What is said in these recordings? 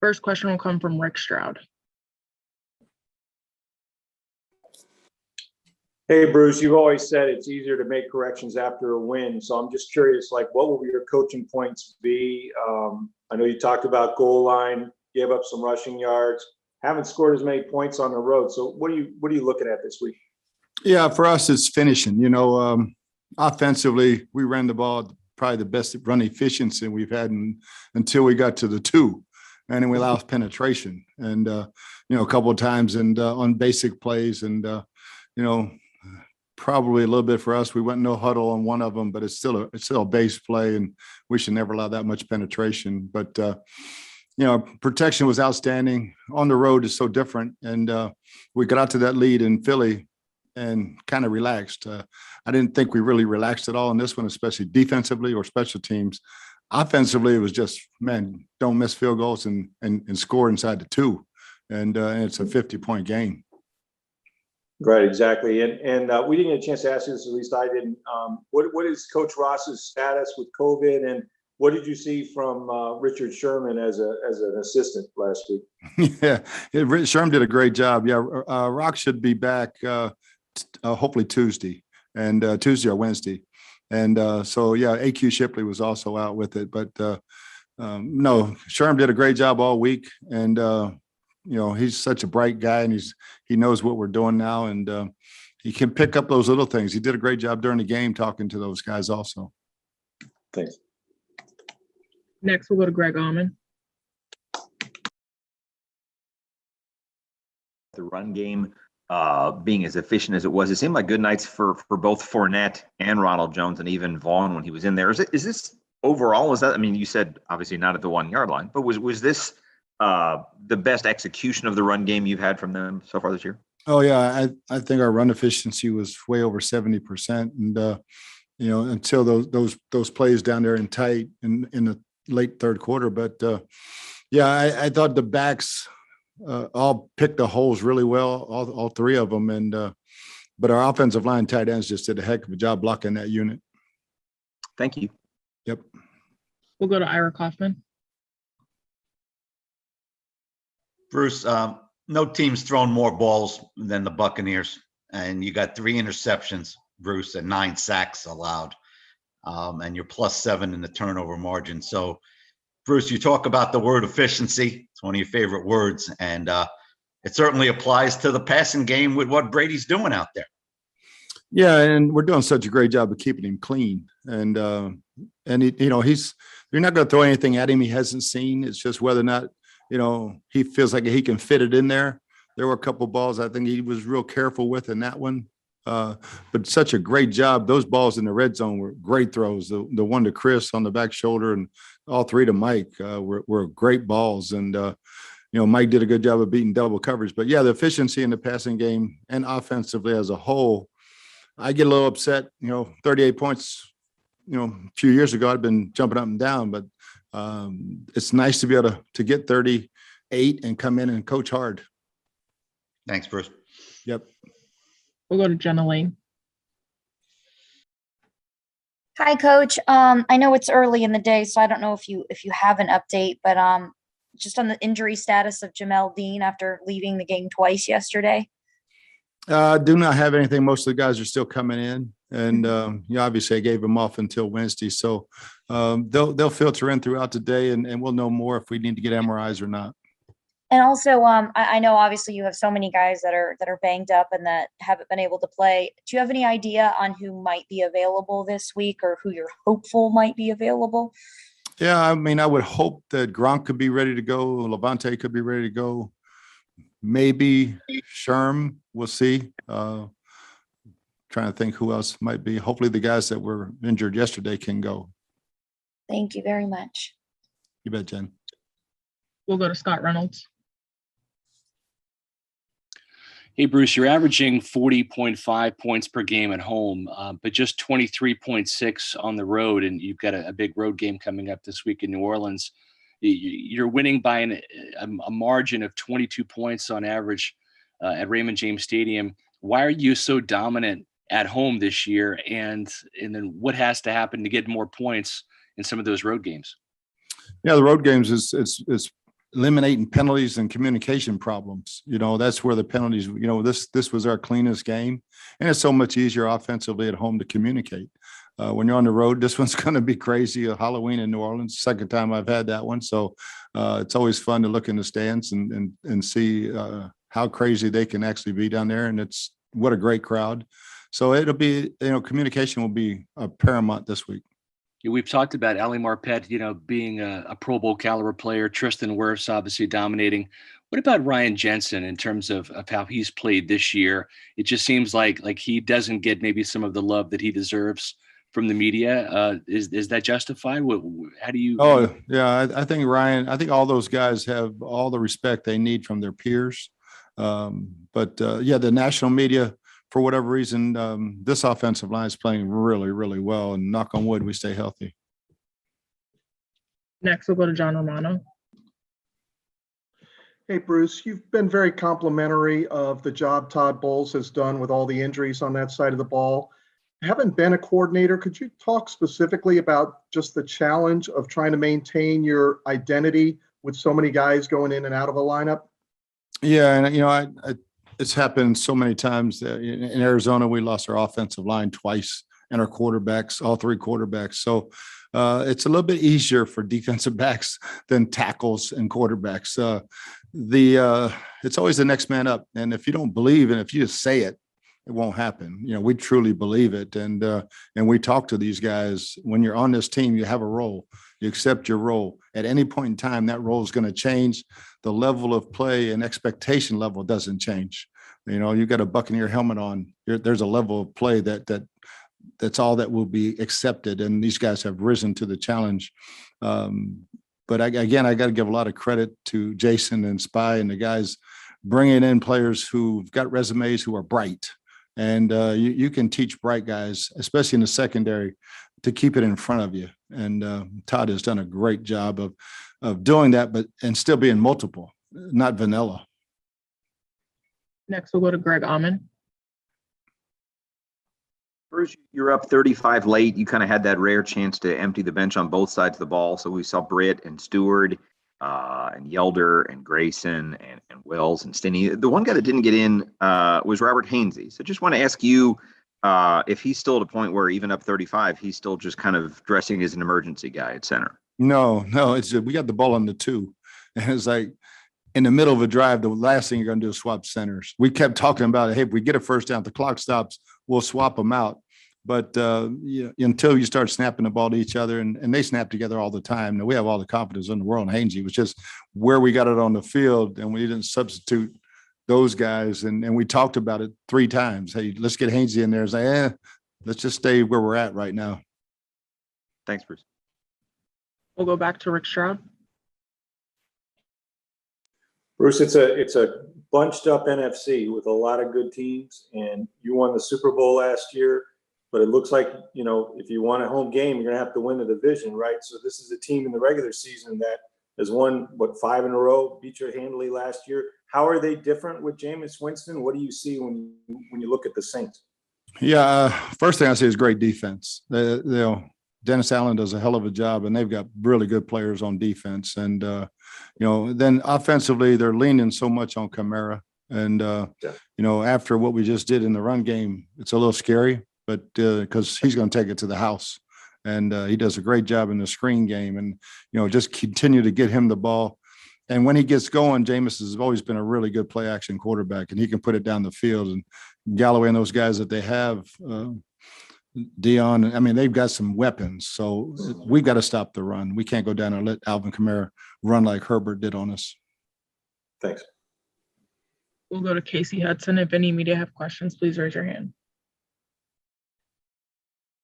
First question will come from Rick Stroud. Hey, Bruce, you've always said it's easier to make corrections after a win. So I'm just curious, like, what will your coaching points be? I know you talked about goal line, gave up some rushing yards, haven't scored as many points on the road. So what are you looking at this week? Yeah, for us, it's finishing. Offensively, we ran the ball probably the best run efficiency we've had until we got to the 2. And then we lost penetration and, a couple of times and on basic plays and, probably a little bit for us. We went no huddle on one of them, but it's still a base play, and we should never allow that much penetration. But protection was outstanding. On the road is so different, and we got out to that lead in Philly and kind of relaxed. I didn't think we really relaxed at all in this one, especially defensively or special teams. Offensively, it was just, man, don't miss field goals and score inside the 2, and it's a 50-point game. Right, exactly. And we didn't get a chance to ask you this, at least I didn't. What is Coach Ross's status with COVID, and what did you see from Richard Sherman as an assistant last week? Yeah, Sherman did a great job. Yeah, Rock should be back hopefully Tuesday or Wednesday. And so, yeah, AQ Shipley was also out with it. But, no, Sherman did a great job all week. And, he's such a bright guy, and he knows what we're doing now. And he can pick up those little things. He did a great job during the game talking to those guys also. Thanks. Next, we'll go to Greg Auman. The run game being as efficient as it was, it seemed like good nights for both Fournette and Ronald Jones, and even Vaughn when he was in there. Is this overall? Is that? I mean, you said obviously not at the 1 yard line, but was this the best execution of the run game you've had from them so far this year? Oh yeah, I think our run efficiency was way over 70%, and until those plays down there in tight in the late third quarter. But I thought the backs all picked the holes really well, all 3 of them, and but our offensive line tight ends just did a heck of a job blocking that unit. Thank you. Yep. We'll go to Ira Kaufman. Bruce, no team's thrown more balls than the Buccaneers, and you got 3 interceptions, Bruce, and 9 sacks allowed, and you're +7 in the turnover margin. So, Bruce, you talk about the word efficiency. It's one of your favorite words, and it certainly applies to the passing game with what Brady's doing out there. Yeah, and we're doing such a great job of keeping him clean, and you're not going to throw anything at him he hasn't seen. It's just whether or not he feels like he can fit it in there. There were a couple of balls I think he was real careful with in that one. But such a great job. Those balls in the red zone were great throws. The one to Chris on the back shoulder and all 3 to Mike were great balls. And, Mike did a good job of beating double coverage. But, yeah, the efficiency in the passing game and offensively as a whole, I get a little upset. 38 points, a few years ago I'd been jumping up and down. But it's nice to be able to get 38 and come in and coach hard. Thanks, Bruce. Yep. We'll go to Jenna Lane. Hi, Coach. I know it's early in the day, so I don't know if you have an update, but just on the injury status of Jamel Dean after leaving the game twice yesterday. Do not have anything. Most of the guys are still coming in, and obviously I gave them off until Wednesday, so they'll filter in throughout the day, and we'll know more if we need to get MRIs or not. And also, I know obviously you have so many guys that are banged up and that haven't been able to play. Do you have any idea on who might be available this week or who you're hopeful might be available? Yeah, I mean, I would hope that Gronk could be ready to go. Levante could be ready to go. Maybe Sherman, we'll see. Trying to think who else might be. Hopefully the guys that were injured yesterday can go. Thank you very much. You bet, Jen. We'll go to Scott Reynolds. Hey, Bruce, you're averaging 40.5 points per game at home, but just 23.6 on the road, and you've got a big road game coming up this week in New Orleans. You're winning by a margin of 22 points on average at Raymond James Stadium. Why are you so dominant at home this year, and then what has to happen to get more points in some of those road games? Yeah, the road games is eliminating penalties and communication problems. That's where the penalties, this was our cleanest game. And it's so much easier offensively at home to communicate. When you're on the road, this one's going to be crazy. Halloween in New Orleans, second time I've had that one. So it's always fun to look in the stands and see how crazy they can actually be down there. And it's what a great crowd. So it'll be, communication will be paramount this week. We've talked about Ali Marpet, being a Pro Bowl caliber player. Tristan Wirfs obviously dominating. What about Ryan Jensen in terms of how he's played this year? It just seems like he doesn't get maybe some of the love that he deserves from the media. Is that justified? How do you? Oh, yeah. I think all those guys have all the respect they need from their peers. But the national media, for whatever reason, this offensive line is playing really, really well. And knock on wood, we stay healthy. Next, we'll go to John Romano. Hey, Bruce, you've been very complimentary of the job Todd Bowles has done with all the injuries on that side of the ball. Having been a coordinator, could you talk specifically about just the challenge of trying to maintain your identity with so many guys going in and out of a lineup? Yeah, and it's happened so many times. In Arizona, we lost our offensive line twice and our quarterbacks, all three quarterbacks. So it's a little bit easier for defensive backs than tackles and quarterbacks. It's always the next man up. And if you don't believe and if you just say it, it won't happen. We truly believe it. And we talk to these guys. When you're on this team, you have a role. You accept your role. At any point in time, that role is going to change. The level of play and expectation level doesn't change. You got a Buccaneer helmet on. There's a level of play that's all that will be accepted. And these guys have risen to the challenge. But I got to give a lot of credit to Jason and Spy and the guys bringing in players who've got resumes, who are bright. And you can teach bright guys, especially in the secondary, to keep it in front of you. And Todd has done a great job of doing that, and still being multiple, not vanilla. Next, we'll go to Greg Auman. Bruce, you're up 35 late. You kind of had that rare chance to empty the bench on both sides of the ball. So we saw Britt and Stewart and Yelder and Grayson and Wells and Stinney. The one guy that didn't get in was Robert Hainsey. So just want to ask you if he's still at a point where even up 35, he's still just kind of dressing as an emergency guy at center. No, it's we got the ball on the 2. And it's like in the middle of a drive, the last thing you're going to do is swap centers. We kept talking about, hey, if we get a first down, the clock stops, we'll swap them out. But until you start snapping the ball to each other, and they snap together all the time. Now, we have all the confidence in the world in Hainsey. It was just where we got it on the field, and we didn't substitute those guys. And we talked about it 3 times. Hey, let's get Hainsey in there. It's like, let's just stay where we're at right now. Thanks, Bruce. We'll go back to Rick Stroud. Bruce, it's a bunched up NFC with a lot of good teams, and you won the Super Bowl last year. But it looks like, if you want a home game, you're going to have to win the division, right? So this is a team in the regular season that has won, 5 in a row, beat you handily last year. How are they different with Jameis Winston? What do you see when you look at the Saints? Yeah, first thing I say is great defense. Dennis Allen does a hell of a job, and they've got really good players on defense. And, then offensively, they're leaning so much on Kamara. And, after what we just did in the run game, it's a little scary. But because he's going to take it to the house, and he does a great job in the screen game, and just continue to get him the ball. And when he gets going, Jameis has always been a really good play action quarterback, and he can put it down the field. And Galloway and those guys that they have, Dion, I mean, they've got some weapons. So we've got to stop the run. We can't go down and let Alvin Kamara run like Herbert did on us. Thanks. We'll go to Casey Hudson. If any media have questions, please raise your hand.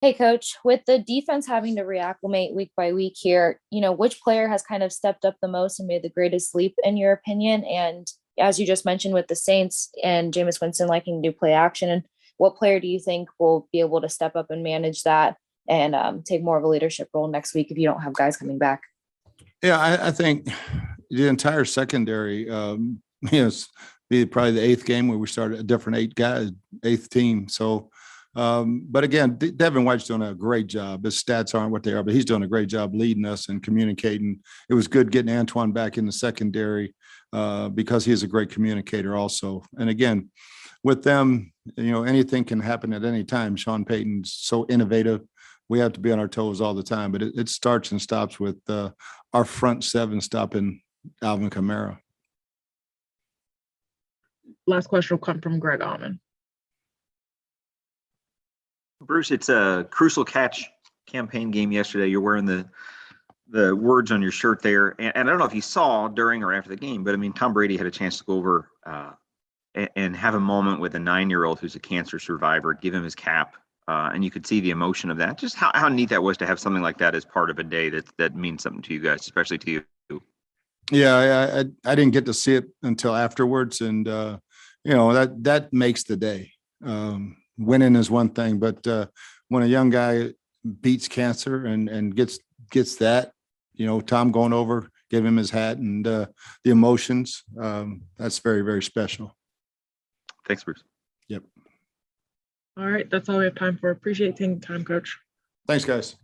Hey, Coach, with the defense having to reacclimate week by week here, which player has kind of stepped up the most and made the greatest leap in your opinion? And as you just mentioned with the Saints and Jameis Winston liking to do play action, and what player do you think will be able to step up and manage that and take more of a leadership role next week if you don't have guys coming back? Yeah, I think the entire secondary, be probably the 8th game where we started a different 8 guys, 8th team. So But again, Devin White's doing a great job. His stats aren't what they are, but he's doing a great job leading us and communicating. It was good getting Antoine back in the secondary because he's a great communicator also. And again, with them, anything can happen at any time. Sean Payton's so innovative. We have to be on our toes all the time, but it starts and stops with our front seven stopping Alvin Kamara. Last question will come from Greg Allman. Bruce, it's a crucial catch campaign game yesterday. You're wearing the words on your shirt there. And I don't know if you saw during or after the game, but I mean, Tom Brady had a chance to go over and have a moment with a 9-year-old who's a cancer survivor, give him his cap. And you could see the emotion of that. Just how neat that was to have something like that as part of a day that means something to you guys, especially to you. Yeah, I didn't get to see it until afterwards. And, that makes the day. Winning is one thing, but when a young guy beats cancer and gets that, Tom going over, give him his hat and the emotions, that's very, very special. Thanks, Bruce. Yep. All right, that's all we have time for. Appreciate taking the time, Coach. Thanks, guys.